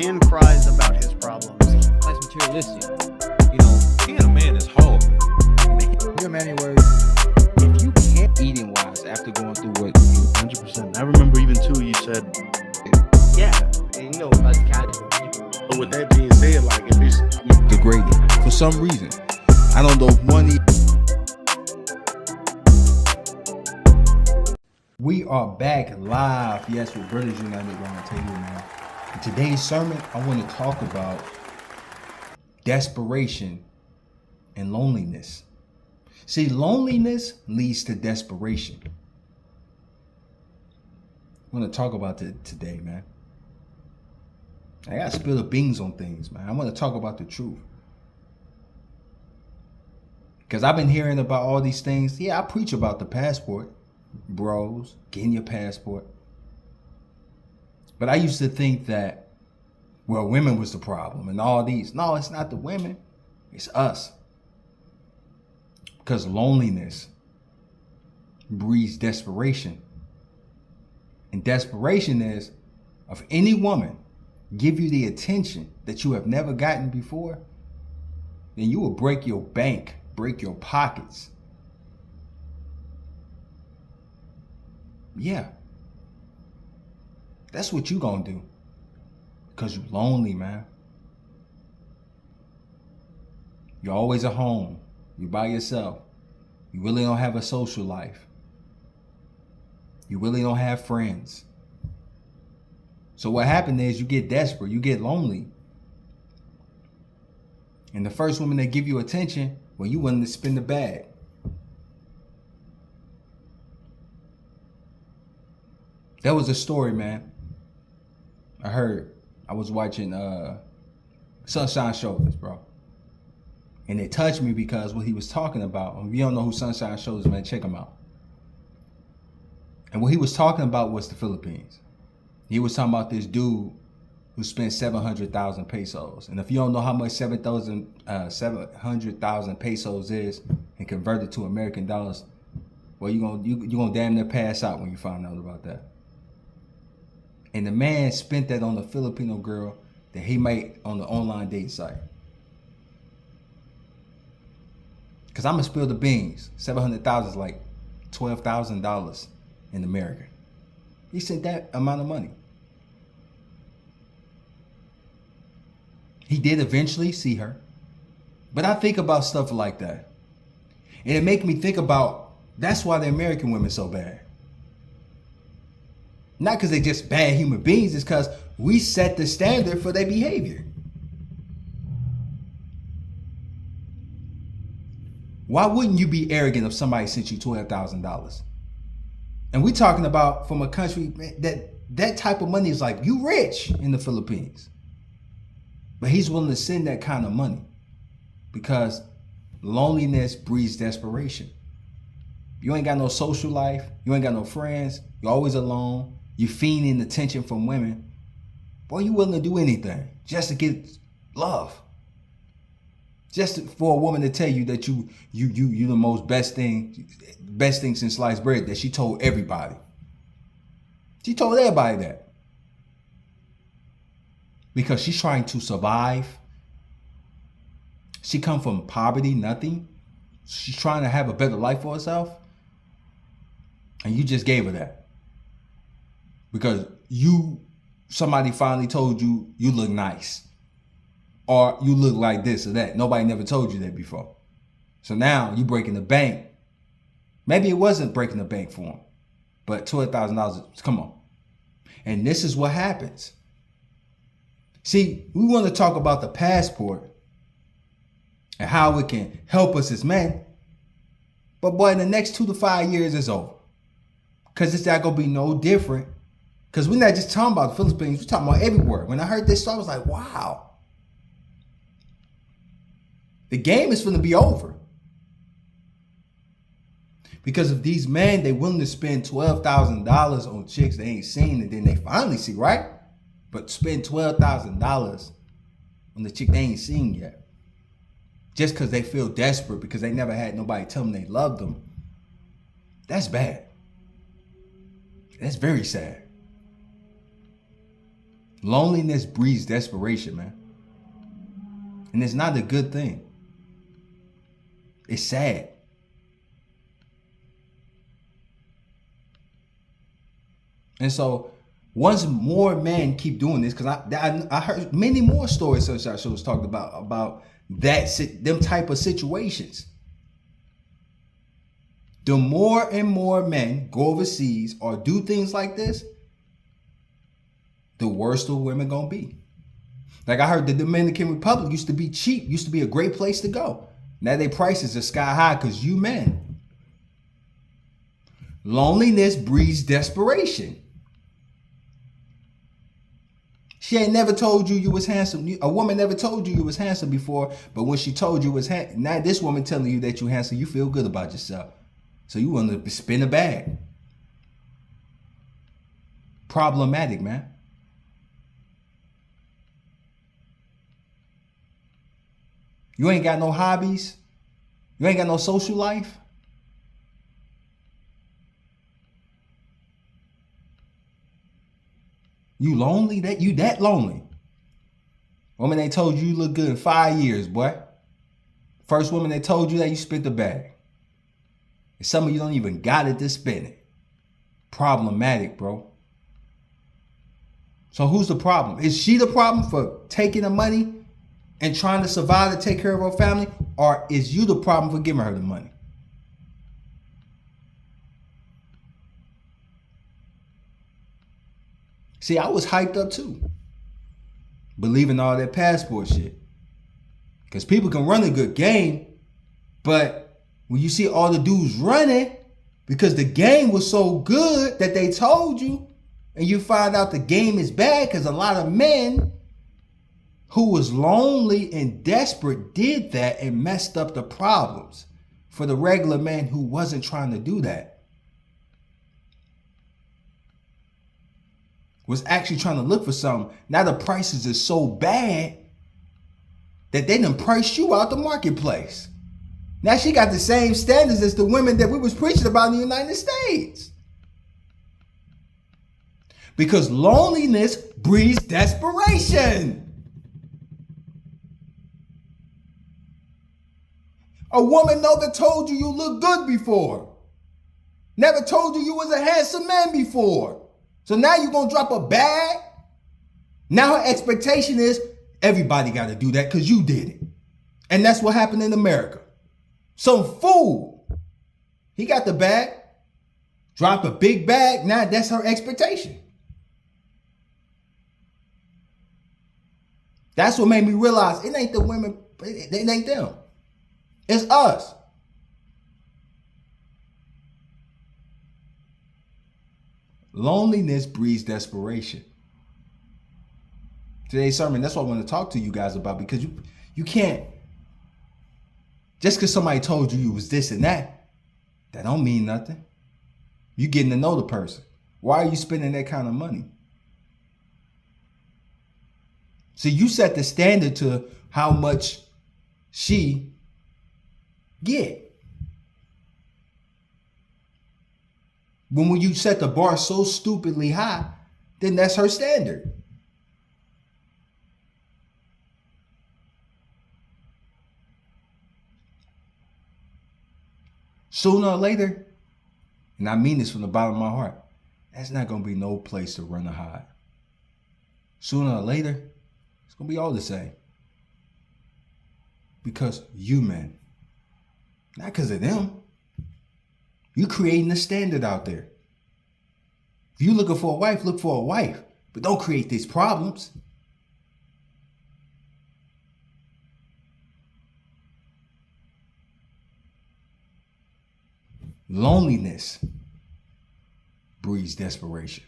and cries about his problems. That's materialistic. You know, being a man is hard. in many words, if you can't eating wise after going through what you 100%. I remember even too, you said, Yeah, and you know, us casual people. but with that being said, like if it's degraded for some reason. I don't know if money. We are back live, yes, with Brothers United Round Table, man. In today's sermon, I want to talk about desperation and loneliness. See, loneliness leads to desperation. I want to talk about it today, man. I gotta spill the beans on things, man. I want to talk about the truth. Because I've been hearing about all these things. Yeah, I preach about the passport, bros, getting your passport. But I used to think that, well, women was the problem and all these. No, it's not the women. It's us. Because loneliness breeds desperation. And desperation is, if any woman give you the attention that you have never gotten before, then you will break your bank, break your pockets. Yeah. That's what you gonna do. Because you're lonely, man. You're always at home. You're by yourself. You really don't have a social life. You really don't have friends. So what happened is you get desperate, you get lonely. And the first woman that give you attention, well, you willing to spend the bag. That was a story, man. I was watching Sunshine Shoulders, bro. And it touched me because what he was talking about, if you don't know who Sunshine Shoulders, man, check him out. And what he was talking about was the Philippines. He was talking about this dude who spent 700,000 pesos. And if you don't know how much 700,000 pesos is and converted to American dollars, well, you're gonna damn near pass out when you find out about that. And the man spent that on a Filipino girl that he made on the online dating site. Because I'm going to spill the beans. 700,000 is like $12,000 in America. He sent that amount of money. He did eventually see her. But I think about stuff like that. And it make me think about, that's why the American women so bad. Not because they just bad human beings, it's because we set the standard for their behavior. Why wouldn't you be arrogant if somebody sent you $12,000? And we're talking about from a country that type of money is like, you rich in the Philippines. But he's willing to send that kind of money because loneliness breeds desperation. You ain't got no social life. You ain't got no friends. You're always alone. You're fiending attention from women. Boy, you willing to do anything just to get love. Just for a woman to tell you that you the most best thing since sliced bread, that she told everybody. She told everybody that. Because she's trying to survive. She come from poverty, nothing. She's trying to have a better life for herself. And you just gave her that. Because somebody finally told you look nice. Or you look like this or that. Nobody never told you that before. So now you breaking the bank. Maybe it wasn't breaking the bank for him. But $12,000, come on. And this is what happens. See, we want to talk about the passport and how it can help us as men. But boy, in the next 2 to 5 years, it's over. Because it's not going to be no different. Because we're not just talking about the Philippines. We're talking about everywhere. When I heard this story, I was like, wow. The game is going to be over. Because if these men, they willing to spend $12,000 on chicks they ain't seen and then they finally see, right? But spend $12,000 on the chick they ain't seen yet. Just because they feel desperate because they never had nobody tell them they loved them. That's bad. That's very sad. Loneliness breeds desperation, man. And it's not a good thing. It's sad. And so once more men keep doing this, because I heard many more stories such as I was talking about them type of situations. The more and more men go overseas or do things like this, the worse the women gonna be. Like I heard the Dominican Republic used to be cheap, used to be a great place to go. Now their prices are sky high because you men. Loneliness breeds desperation. She ain't never told you was handsome. A woman never told you was handsome before, but when she told you was handsome, now this woman telling you that you're handsome, you feel good about yourself. So you want to spin a bag. Problematic, man. You ain't got no hobbies. You ain't got no social life. You lonely? You that lonely? Woman, they told you look good in 5 years, boy. First woman they told you that you spit the bag. And some of you don't even got it to spin it. Problematic, bro. So who's the problem? Is she the problem for taking the money and trying to survive to take care of her family? Or is you the problem for giving her the money? See, I was hyped up too. Believing all that passport shit. Because people can run a good game, but when you see all the dudes running, because the game was so good that they told you, and you find out the game is bad because a lot of men who was lonely and desperate did that and messed up the problems for the regular man who wasn't trying to do that. Was actually trying to look for something. Now the prices are so bad that they done priced you out the marketplace. Now she got the same standards as the women that we was preaching about in the United States. Because loneliness breeds desperation. A woman never told you look good before. Never told you was a handsome man before. So now you're going to drop a bag. Now her expectation is everybody got to do that because you did it. And that's what happened in America. Some fool. He got the bag. Dropped a big bag. Now that's her expectation. That's what made me realize it ain't the women. It ain't them. It's us. Loneliness breeds desperation. Today's sermon, that's what I want to talk to you guys about, because you can't, just because somebody told you was this and that don't mean nothing. You getting to know the person. Why are you spending that kind of money? See, you set the standard to how much she get. When you set the bar so stupidly high, then that's her standard. Sooner or later, and I mean this from the bottom of my heart, that's not going to be no place to run or hide. Sooner or later, it's going to be all the same. Because you men, not because of them. You creating a standard out there. If you looking for a wife, look for a wife. But don't create these problems. Loneliness breeds desperation.